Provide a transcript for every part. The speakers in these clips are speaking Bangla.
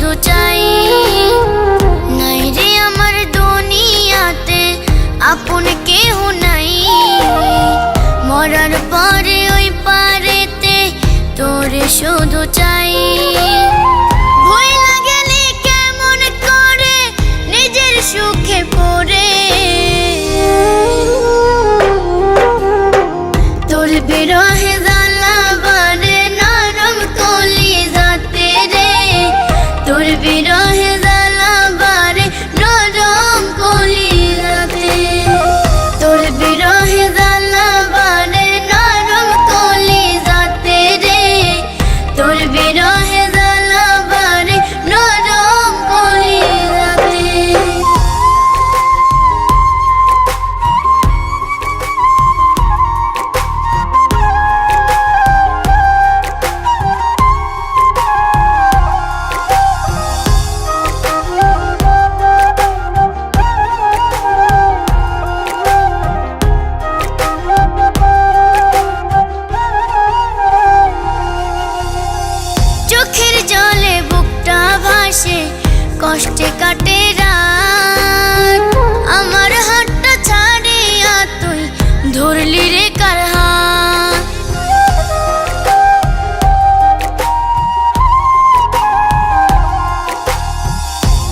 শুধু চাই নাই রে আমার দুনিয়াতে আপন কেহ নাই মরার পরে ওই পারেতে তোরে শুধু চাই ভুইলা গেলি কেমন করে নিজের সুখে পড়ে তোর বিরহে জ্বালা বারে নরম কলিজাতে রে তোর বিরহে জ্বালা বারে নরম কলিজাতে তোর বিরহে জ্বালা বারে নরম কলিজাতে রে তোর বিরহে জ্বালা বারে নরম কলিজাতে চোখের জলে বুকটা ভাসে কষ্টে কাটে রাত আমার হাতটা ছাড়িয়া তুই ধরলি রে কার হাত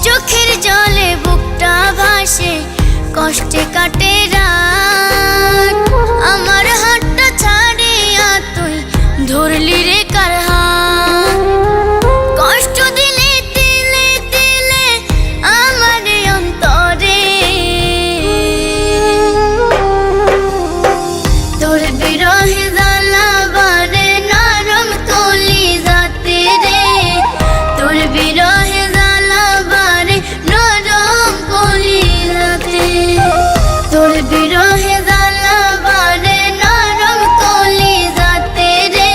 চোখের জলে বুকটা ভাসে কষ্টে কাটে রাত আমার হাতটা ছাড়িয়া তুই ধরলি রে কার হাত কষ্ট দিলে তিলে তিলে আমার অন্তরে তোর বিরহে জ্বালা বারে নরম কলিজাতে রে তোর বিরহে জ্বালা বারে নরম কলিজাতে তোর বিরহে জ্বালা বারে নরম কলিজাতে রে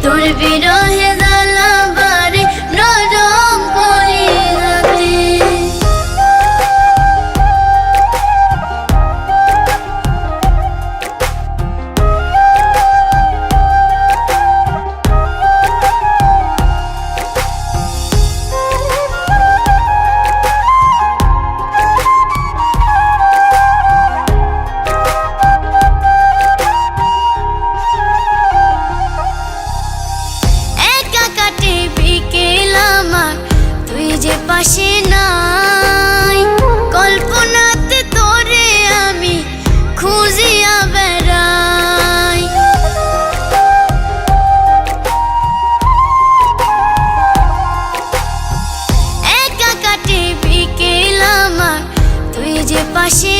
তোর বিরহে জ্বালা বারে নরম কলিজাতে একা কাটে বিকেল আমার তুই যে পাশে নাই কল্পনাতে তোরে আমি খুঁজিয়া বেড়াই একা কাটে বিকেল আমার তুই যে পাশে